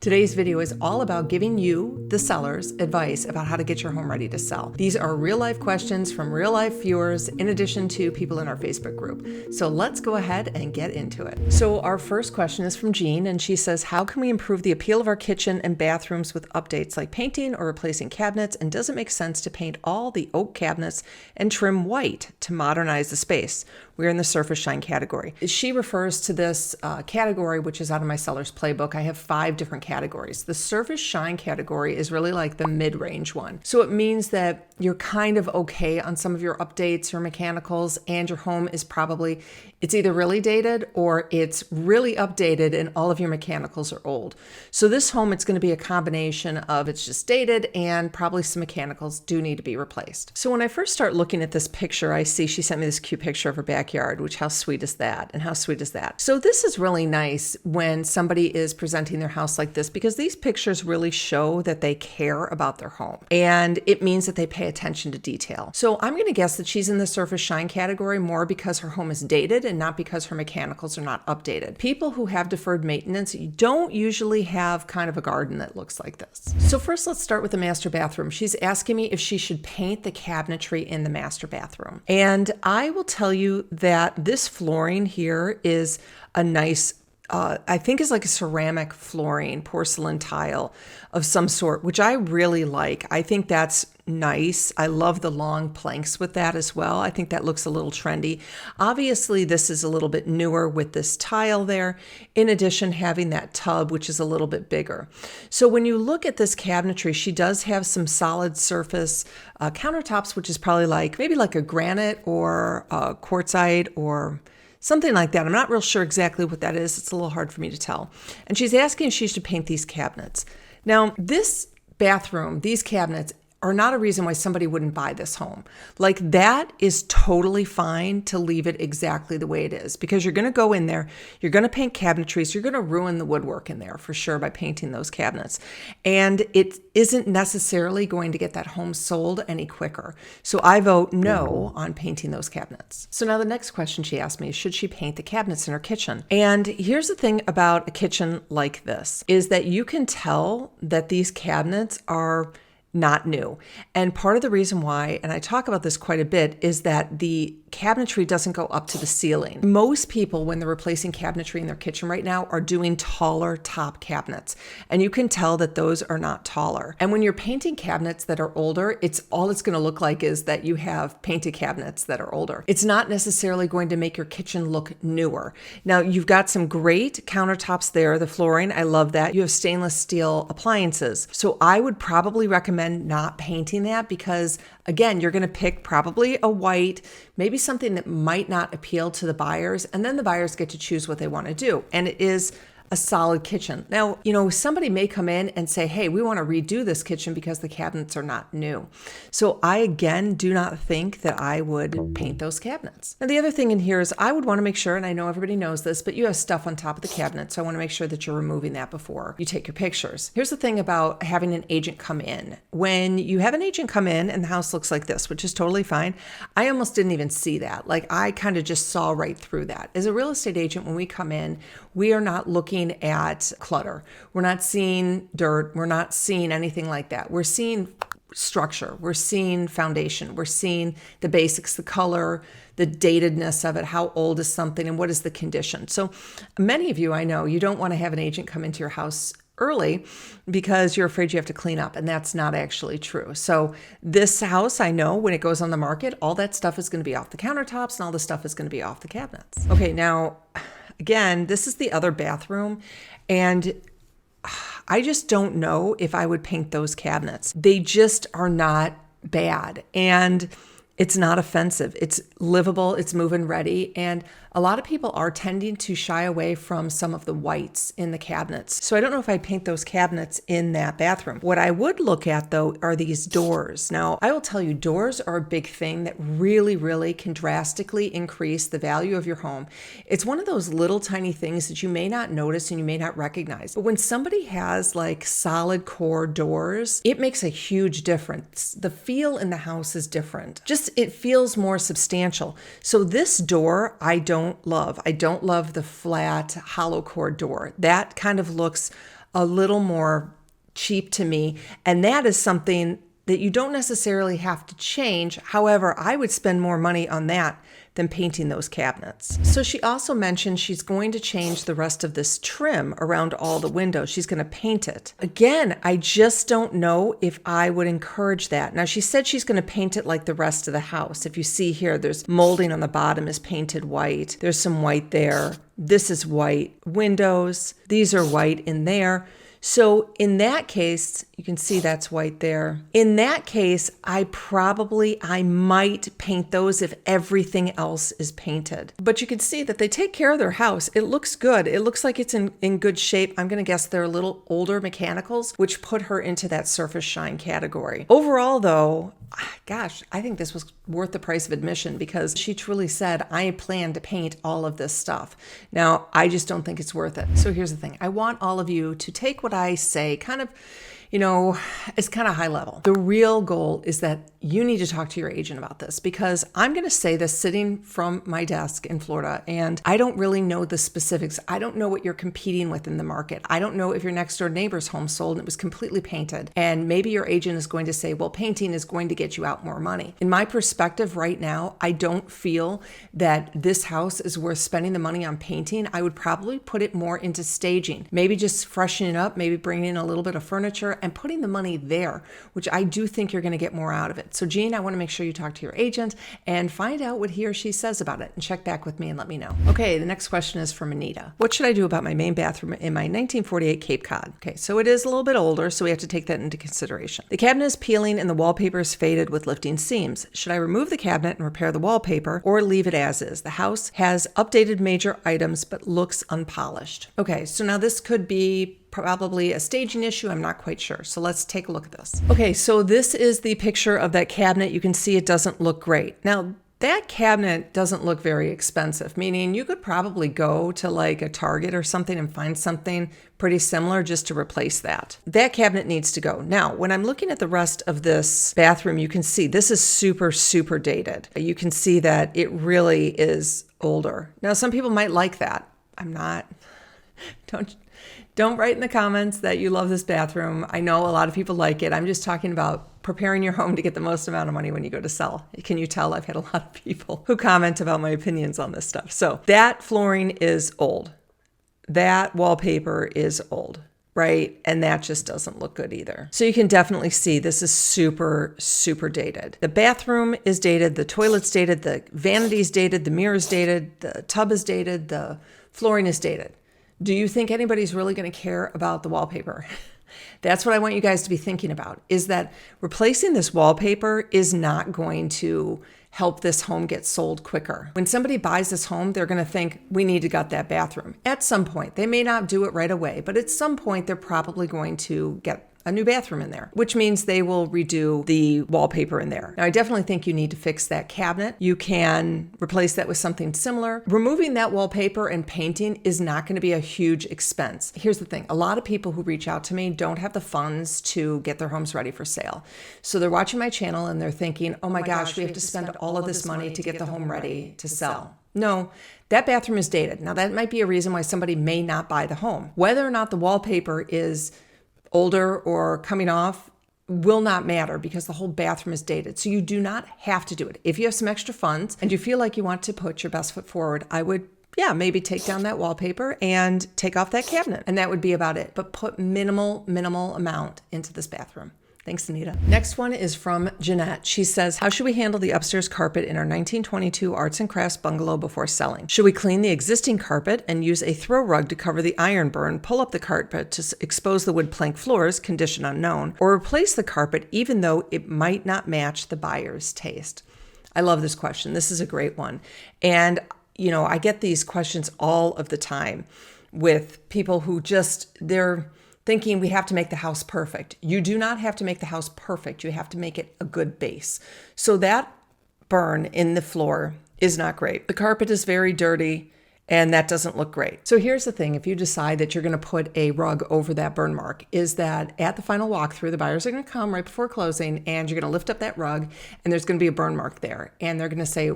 Today's video is all about giving you, the sellers, advice about how to get your home ready to sell. These are real-life questions from real-life viewers in addition to people in our Facebook group. So let's go ahead and get into it. So our first question is from Jean, and she says, how can we improve the appeal of our kitchen and bathrooms with updates like painting or replacing cabinets? And does it make sense to paint all the oak cabinets and trim white to modernize the space? We're in the surface shine category. She refers to this category, which is out of my seller's playbook. I have 5 different categories. The surface shine category is really like the mid-range one. So it means that you're kind of okay on some of your updates, your mechanicals, and your home is probably, it's either really dated or it's really updated and all of your mechanicals are old. So this home, it's going to be a combination of it's just dated and probably some mechanicals do need to be replaced. So when I first start looking at this picture, I see she sent me this cute picture of her backyard, which how sweet is that? And how sweet is that? So this is really nice when somebody is presenting their house like this, because these pictures really show that they care about their home. And it means that they pay attention to detail. So I'm going to guess that she's in the surface shine category more because her home is dated and not because her mechanicals are not updated. People who have deferred maintenance don't usually have kind of a garden that looks like this. So first, let's start with the master bathroom. She's asking me if she should paint the cabinetry in the master bathroom. And I will tell you that this flooring here is a nice I think is like a ceramic flooring, porcelain tile of some sort, which I really like. I think that's nice. I love the long planks with that as well. I think that looks a little trendy. Obviously, this is a little bit newer with this tile there. In addition, having that tub, which is a little bit bigger. So when you look at this cabinetry, she does have some solid surface countertops, which is probably like maybe like a granite or a quartzite or something like that. I'm not real sure exactly what that is. It's a little hard for me to tell. And she's asking if she should paint these cabinets. Now, this bathroom, these cabinets are not a reason why somebody wouldn't buy this home. Like, that is totally fine to leave it exactly the way it is, because you're going to go in there, you're going to paint cabinetries, you're going to ruin the woodwork in there for sure by painting those cabinets. And it isn't necessarily going to get that home sold any quicker. So I vote no on painting those cabinets. So now the next question she asked me is, should she paint the cabinets in her kitchen? And here's the thing about a kitchen like this, is that you can tell that these cabinets are not new. And part of the reason why, and I talk about this quite a bit, is that the cabinetry doesn't go up to the ceiling. Most people, when they're replacing cabinetry in their kitchen right now, are doing taller top cabinets. And you can tell that those are not taller. And when you're painting cabinets that are older, it's going to look like is that you have painted cabinets that are older. It's not necessarily going to make your kitchen look newer. Now, you've got some great countertops there, the flooring, I love that. You have stainless steel appliances. So I would probably recommend not painting that, because again, you're going to pick probably a white, maybe something that might not appeal to the buyers, and then the buyers get to choose what they want to do. And it is a solid kitchen. Now, somebody may come in and say, hey, we want to redo this kitchen because the cabinets are not new. So I, again, do not think that I would paint those cabinets. Now, the other thing in here is I would want to make sure, and I know everybody knows this, but you have stuff on top of the cabinet. So I want to make sure that you're removing that before you take your pictures. Here's the thing about having an agent come in. When you have an agent come in and the house looks like this, which is totally fine, I almost didn't even see that. Like, I kind of just saw right through that. As a real estate agent, when we come in, we are not looking at clutter. We're not seeing dirt. We're not seeing anything like that. We're seeing structure. We're seeing foundation. We're seeing the basics, the color, the datedness of it, how old is something, and what is the condition. So many of you, I know, you don't want to have an agent come into your house early because you're afraid you have to clean up, and that's not actually true. So this house, I know when it goes on the market, all that stuff is going to be off the countertops and all the stuff is going to be off the cabinets. Okay, now, again, this is the other bathroom, and I just don't know if I would paint those cabinets. They just are not bad, and it's not offensive. It's livable, it's move-in ready, and a lot of people are tending to shy away from some of the whites in the cabinets. So I don't know if I'd paint those cabinets in that bathroom. What I would look at, though, are these doors. Now, I will tell you, doors are a big thing that really, really can drastically increase the value of your home. It's one of those little tiny things that you may not notice and you may not recognize. But when somebody has like solid core doors, it makes a huge difference. The feel in the house is different. Just it feels more substantial. So this door, I don't love. I don't love the flat hollow core door. That kind of looks a little more cheap to me. And that is something that you don't necessarily have to change. However, I would spend more money on that than painting those cabinets. So she also mentioned she's going to change the rest of this trim around all the windows. She's going to paint it. Again, I just don't know if I would encourage that. Now, she said she's going to paint it like the rest of the house. If you see here, there's molding on the bottom is painted white. There's some white there. This is white windows. These are white in there. So in that case, you can see that's white there. In that case, I might paint those if everything else is painted. But you can see that they take care of their house. It looks good. It looks like it's in good shape. I'm going to guess they're a little older mechanicals, which put her into that surface shine category. Overall, though, gosh, I think this was worth the price of admission because she truly said, I plan to paint all of this stuff. Now, I just don't think it's worth it. So here's the thing. I want all of you to take what I say kind of, it's kind of high level. The real goal is that you need to talk to your agent about this because I'm going to say this sitting from my desk in Florida, and I don't really know the specifics. I don't know what you're competing with in the market. I don't know if your next door neighbor's home sold and it was completely painted. And maybe your agent is going to say, well, painting is going to get you out more money. In my perspective right now, I don't feel that this house is worth spending the money on painting. I would probably put it more into staging, maybe just freshening it up, maybe bringing in a little bit of furniture and putting the money there, which I do think you're going to get more out of it. So Jean, I want to make sure you talk to your agent and find out what he or she says about it and check back with me and let me know. Okay, the next question is from Anita. What should I do about my main bathroom in my 1948 Cape Cod? Okay, so it is a little bit older, so we have to take that into consideration. The cabinet is peeling and the wallpaper is faded with lifting seams. Should I remove the cabinet and repair the wallpaper or leave it as is? The house has updated major items but looks unpolished. Okay, so now this could be probably a staging issue. I'm not quite sure. So let's take a look at this. Okay, so this is the picture of that cabinet. You can see it doesn't look great. Now, that cabinet doesn't look very expensive, meaning you could probably go to like a Target or something and find something pretty similar just to replace that. That cabinet needs to go. Now, when I'm looking at the rest of this bathroom, you can see this is super, super dated. You can see that it really is older. Now, some people might like that. I'm not. Don't write in the comments that you love this bathroom. I know a lot of people like it. I'm just talking about preparing your home to get the most amount of money when you go to sell. Can you tell I've had a lot of people who comment about my opinions on this stuff? So that flooring is old. That wallpaper is old, right? And that just doesn't look good either. So you can definitely see this is super, super dated. The bathroom is dated. The toilet's dated. The vanity's dated. The mirror's dated. The tub is dated. The flooring is dated. Do you think anybody's really going to care about the wallpaper? That's what I want you guys to be thinking about, is that replacing this wallpaper is not going to help this home get sold quicker. When somebody buys this home, they're going to think, we need to gut that bathroom. At some point, they may not do it right away, but at some point, they're probably going to get a new bathroom in there, which means they will redo the wallpaper in there. Now, I definitely think you need to fix that cabinet. You can replace that with something similar. Removing that wallpaper and painting is not going to be a huge expense. Here's the thing. A lot of people who reach out to me don't have the funds to get their homes ready for sale. So they're watching my channel and they're thinking, oh my gosh, we have to spend all of this money to get the home ready to sell. No, that bathroom is dated. Now, that might be a reason why somebody may not buy the home. Whether or not the wallpaper is older or coming off will not matter because the whole bathroom is dated. So you do not have to do it. If you have some extra funds and you feel like you want to put your best foot forward, I would maybe take down that wallpaper and take off that cabinet. And that would be about it. But put minimal amount into this bathroom. Thanks, Anita. Next one is from Jeanette. She says, how should we handle the upstairs carpet in our 1922 arts and crafts bungalow before selling? Should we clean the existing carpet and use a throw rug to cover the iron burn, pull up the carpet to expose the wood plank floors, condition unknown, or replace the carpet even though it might not match the buyer's taste? I love this question. This is a great one. And, I get these questions all of the time with people who they're thinking we have to make the house perfect. You do not have to make the house perfect. You have to make it a good base. So that burn in the floor is not great. The carpet is very dirty and that doesn't look great. So here's the thing. If you decide that you're going to put a rug over that burn mark, is that at the final walkthrough, the buyers are going to come right before closing and you're going to lift up that rug and there's going to be a burn mark there. And they're going to say,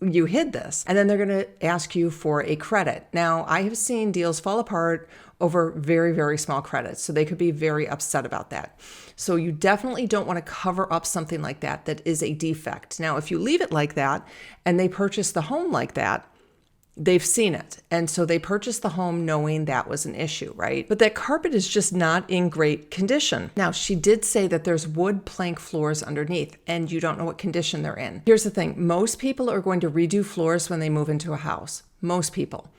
you hid this. And then they're going to ask you for a credit. Now, I have seen deals fall apart over very, very small credits. So they could be very upset about that. So you definitely don't want to cover up something like that is a defect. Now, if you leave it like that and they purchase the home like that, they've seen it. And so they purchased the home knowing that was an issue, right? But that carpet is just not in great condition. Now, she did say that there's wood plank floors underneath and you don't know what condition they're in. Here's the thing. Most people are going to redo floors when they move into a house. Most people.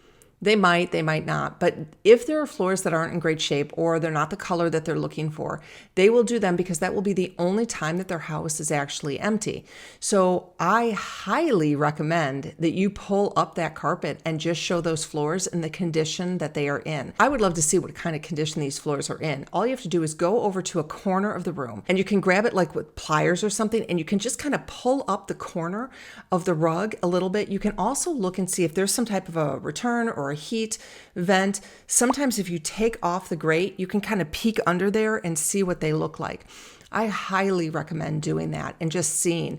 They might not. But if there are floors that aren't in great shape or they're not the color that they're looking for, they will do them because that will be the only time that their house is actually empty. So I highly recommend that you pull up that carpet and just show those floors in the condition that they are in. I would love to see what kind of condition these floors are in. All you have to do is go over to a corner of the room and you can grab it like with pliers or something and you can just kind of pull up the corner of the rug a little bit. You can also look and see if there's some type of a return or a heat vent. Sometimes if you take off the grate, you can kind of peek under there and see what they look like. I highly recommend doing that and just seeing.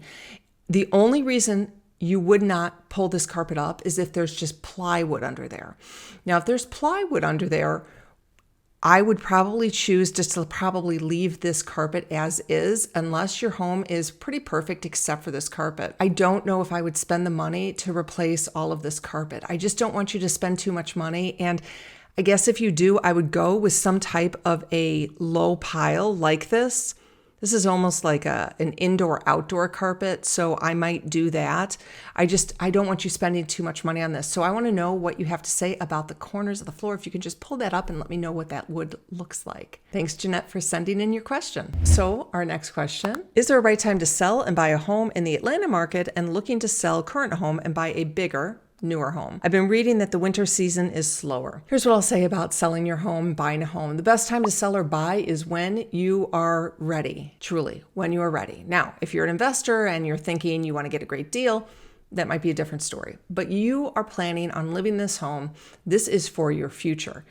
The only reason you would not pull this carpet up is if there's just plywood under there. Now, if there's plywood under there, I would probably choose just to probably leave this carpet as is, unless your home is pretty perfect except for this carpet. I don't know if I would spend the money to replace all of this carpet. I just don't want you to spend too much money. And I guess if you do, I would go with some type of a low pile like this. This is almost like an indoor-outdoor carpet, so I might do that. I don't want you spending too much money on this. So I want to know what you have to say about the corners of the floor. If you can just pull that up and let me know what that wood looks like. Thanks, Jeanette, for sending in your question. So our next question, is there a right time to sell and buy a home in the Atlanta market and looking to sell current home and buy a bigger, newer home? I've been reading that the winter season is slower. Here's what I'll say about selling your home, buying a home. The best time to sell or buy is when you are ready, truly, when you are ready. Now, if you're an investor and you're thinking you want to get a great deal, that might be a different story. But you are planning on living this home. This is for your future.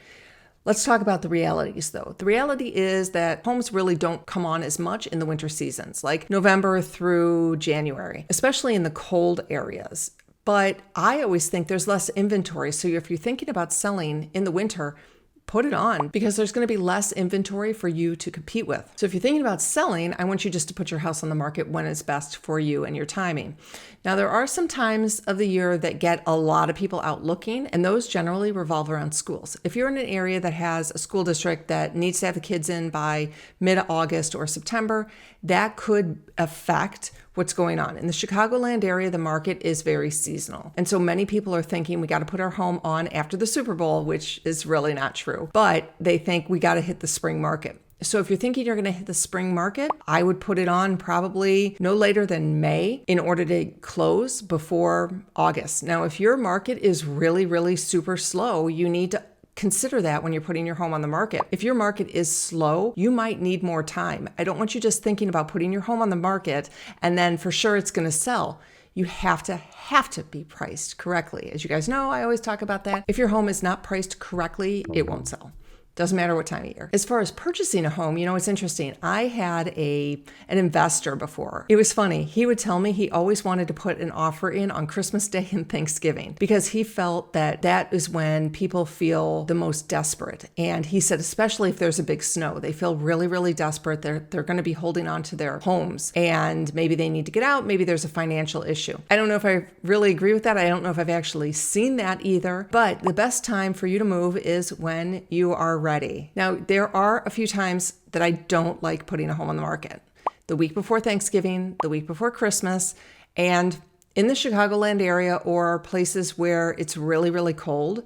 Let's talk about the realities, though. The reality is that homes really don't come on as much in the winter seasons, like November through January, especially in the cold areas. But I always think there's less inventory. So if you're thinking about selling in the winter, put it on because there's going to be less inventory for you to compete with. So if you're thinking about selling, I want you just to put your house on the market when it's best for you and your timing. Now, there are some times of the year that get a lot of people out looking, and those generally revolve around schools. If you're in an area that has a school district that needs to have the kids in by mid-August or September, that could affect what's going on. In the Chicagoland area, the market is very seasonal. And so many people are thinking we got to put our home on after the Super Bowl, which is really not true. But they think we got to hit the spring market. So if you're thinking you're going to hit the spring market, I would put it on probably no later than May in order to close before August. Now, if your market is really, really super slow, you need to consider that when you're putting your home on the market. If your market is slow, you might need more time. I don't want you just thinking about putting your home on the market and then for sure it's going to sell. You have to be priced correctly. As you guys know, I always talk about that. If your home is not priced correctly, it won't sell. Doesn't matter what time of year. As far as purchasing a home, it's interesting. I had an investor before. It was funny. He would tell me he always wanted to put an offer in on Christmas Day and Thanksgiving because he felt that is when people feel the most desperate. And he said, especially if there's a big snow, they feel really, really desperate. They're going to be holding on to their homes and maybe they need to get out. Maybe there's a financial issue. I don't know if I really agree with that. I don't know if I've actually seen that either. But the best time for you to move is when you are ready. Now, there are a few times that I don't like putting a home on the market. The week before Thanksgiving, the week before Christmas, and in the Chicagoland area or places where it's really, really cold,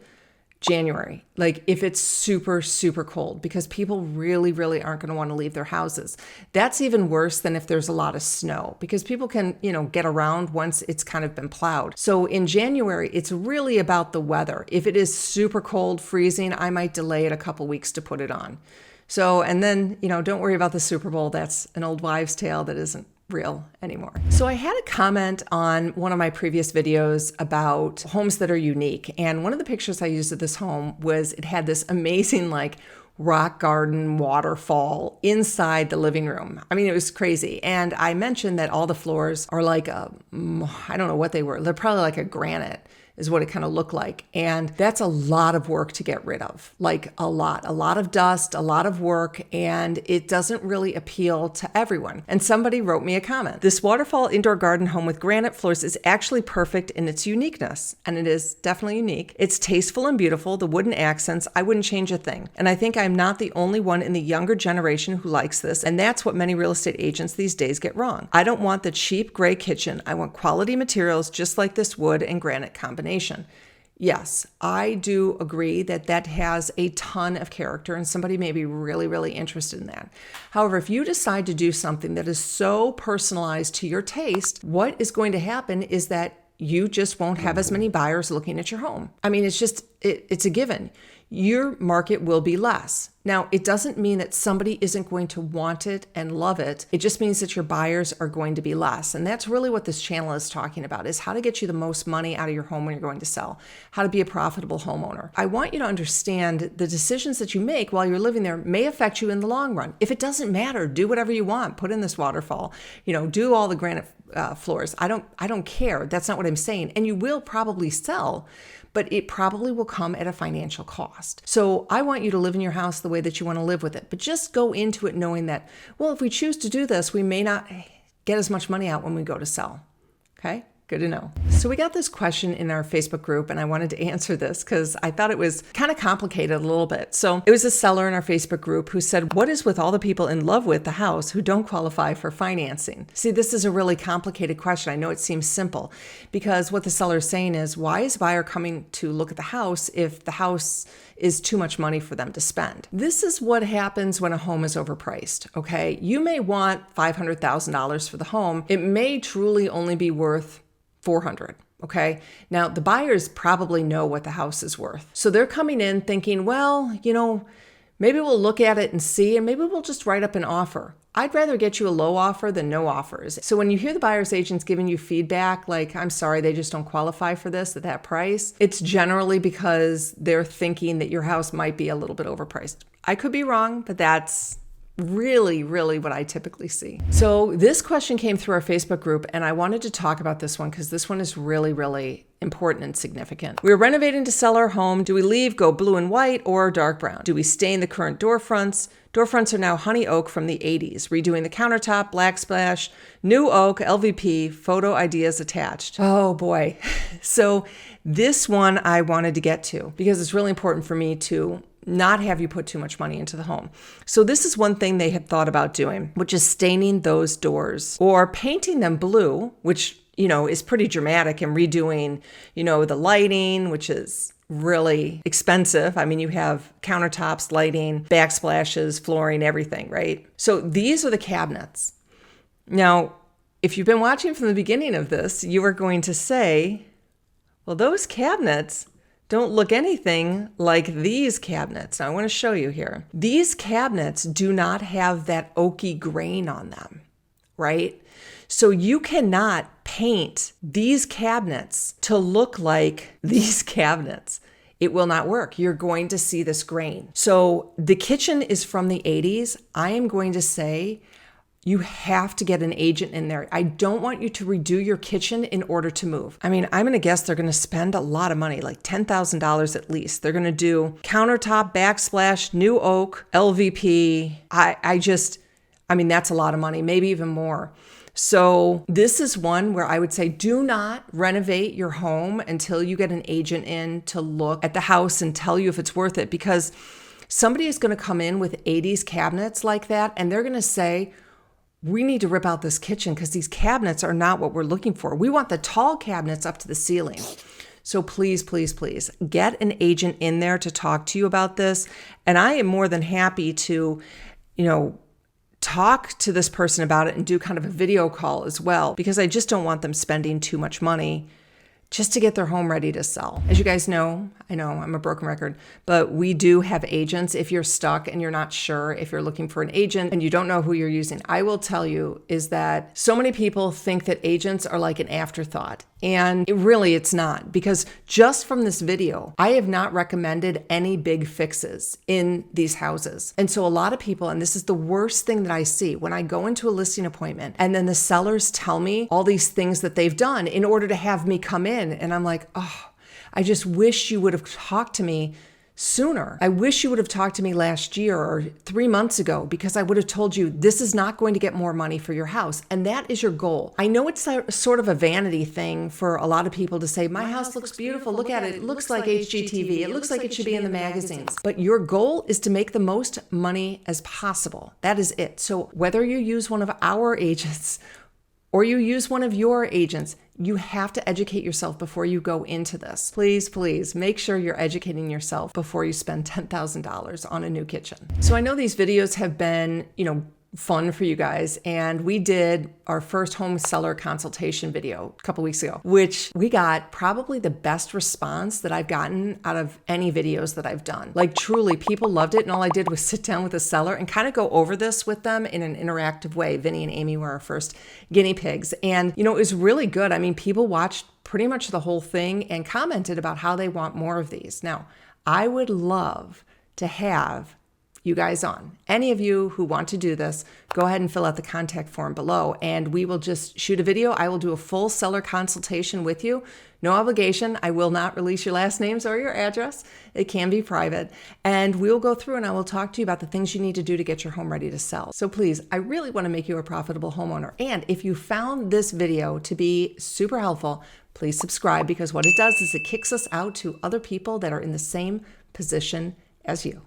January. Like if it's super, super cold, because people really, really aren't going to want to leave their houses. That's even worse than if there's a lot of snow, because people can, get around once it's kind of been plowed. So in January, it's really about the weather. If it is super cold, freezing, I might delay it a couple weeks to put it on. So, and then, don't worry about the Super Bowl. That's an old wives' tale that isn't real anymore. So I had a comment on one of my previous videos about homes that are unique. And one of the pictures I used of this home was it had this amazing rock garden waterfall inside the living room. I mean, it was crazy. And I mentioned that all the floors are I don't know what they were. They're probably like a granite. is what it kind of looked like. And that's a lot of work to get rid of, like a lot of dust, a lot of work, and it doesn't really appeal to everyone. And somebody wrote me a comment. This waterfall indoor garden home with granite floors is actually perfect in its uniqueness. And it is definitely unique. It's tasteful and beautiful, the wooden accents, I wouldn't change a thing. And I think I'm not the only one in the younger generation who likes this. And that's what many real estate agents these days get wrong. I don't want the cheap gray kitchen. I want quality materials just like this wood and granite combination. Yes, I do agree that that has a ton of character and somebody may be really, really interested in that. However, if you decide to do something that is so personalized to your taste, what is going to happen is that you just won't have as many buyers looking at your home. I mean, it's a given. Your market will be less. Now, it doesn't mean that somebody isn't going to want it and love it. It just means that your buyers are going to be less. And that's really what this channel is talking about, is how to get you the most money out of your home when you're going to sell, how to be a profitable homeowner. I want you to understand the decisions that you make while you're living there may affect you in the long run. If it doesn't matter, do whatever you want. Put in this waterfall, do all the granite floors. I don't care. That's not what I'm saying. And you will probably sell, but it probably will come at a financial cost. So I want you to live in your house the way that you want to live with it, but just go into it knowing that, well, if we choose to do this, we may not get as much money out when we go to sell. Okay? Good to know. So we got this question in our Facebook group and I wanted to answer this because I thought it was kind of complicated a little bit. So it was a seller in our Facebook group who said, what is with all the people in love with the house who don't qualify for financing? See, this is a really complicated question. I know it seems simple because what the seller is saying is, why is a buyer coming to look at the house if the house is too much money for them to spend? This is what happens when a home is overpriced, okay? You may want $500,000 for the home. It may truly only be worth $400,000. Okay. Now the buyers probably know what the house is worth. So they're coming in thinking, well, maybe we'll look at it and see, and maybe we'll just write up an offer. I'd rather get you a low offer than no offers. So when you hear the buyer's agents giving you feedback, like, I'm sorry, they just don't qualify for this at that price, it's generally because they're thinking that your house might be a little bit overpriced. I could be wrong, but that's really what I typically see. So this question came through our Facebook group and I wanted to talk about this one because this one is really important and significant. We're renovating to sell our home. Do we leave, go blue and white or dark brown? Do we stay in the current door fronts? Door fronts are now honey oak from the 80s. Redoing the countertop, black splash, new oak, LVP, photo ideas attached. Oh boy. So this one I wanted to get to because it's really important for me to not have you put too much money into the home. So this is one thing they had thought about doing, which is staining those doors or painting them blue, which, is pretty dramatic, and redoing, the lighting, which is really expensive. I mean, you have countertops, lighting, backsplashes, flooring, everything, right? So these are the cabinets. Now, if you've been watching from the beginning of this, you are going to say, well, those cabinets don't look anything like these cabinets. Now I want to show you here. These cabinets do not have that oaky grain on them, right? So you cannot paint these cabinets to look like these cabinets. It will not work. You're going to see this grain. So the kitchen is from the 80s. I am going to say you have to get an agent in there. I don't want you to redo your kitchen in order to move. I mean, I'm going to guess they're going to spend a lot of money, like $10,000 at least. They're going to do countertop, backsplash, new oak, LVP. I mean, that's a lot of money, maybe even more. So this is one where I would say do not renovate your home until you get an agent in to look at the house and tell you if it's worth it, because somebody is going to come in with 80s cabinets like that and they're going to say, we need to rip out this kitchen because these cabinets are not what we're looking for. We want the tall cabinets up to the ceiling. So please get an agent in there to talk to you about this. And I am more than happy to, talk to this person about it and do kind of a video call as well, because I just don't want them spending too much money just to get their home ready to sell. As you guys know, I know I'm a broken record, but we do have agents. If you're stuck and you're not sure, if you're looking for an agent and you don't know who you're using, I will tell you is that so many people think that agents are like an afterthought. And it's not, because just from this video, I have not recommended any big fixes in these houses. And so a lot of people, and this is the worst thing that I see, when I go into a listing appointment and then the sellers tell me all these things that they've done in order to have me come in. And I'm like, oh, I just wish you would have talked to me sooner. I wish you would have talked to me last year or 3 months ago, because I would have told you this is not going to get more money for your house. And that is your goal. I know it's sort of a vanity thing for a lot of people to say, my house looks beautiful. Look at it. It looks like HGTV. It looks like it should be in the magazines. But your goal is to make the most money as possible. That is it. So whether you use one of our agents or you use one of your agents, you have to educate yourself before you go into this. Please, please make sure you're educating yourself before you spend $10,000 on a new kitchen. So I know these videos have been, fun for you guys. And we did our first home seller consultation video a couple weeks ago, which we got probably the best response that I've gotten out of any videos that I've done. Like truly, people loved it. And all I did was sit down with a seller and kind of go over this with them in an interactive way. Vinny and Amy were our first guinea pigs. And, it was really good. I mean, people watched pretty much the whole thing and commented about how they want more of these. Now, I would love to have you guys on. Any of you who want to do this, go ahead and fill out the contact form below and we will just shoot a video. I will do a full seller consultation with you. No obligation. I will not release your last names or your address. It can be private. And we'll go through and I will talk to you about the things you need to do to get your home ready to sell. So please, I really want to make you a profitable homeowner. And if you found this video to be super helpful, please subscribe, because what it does is it kicks us out to other people that are in the same position as you.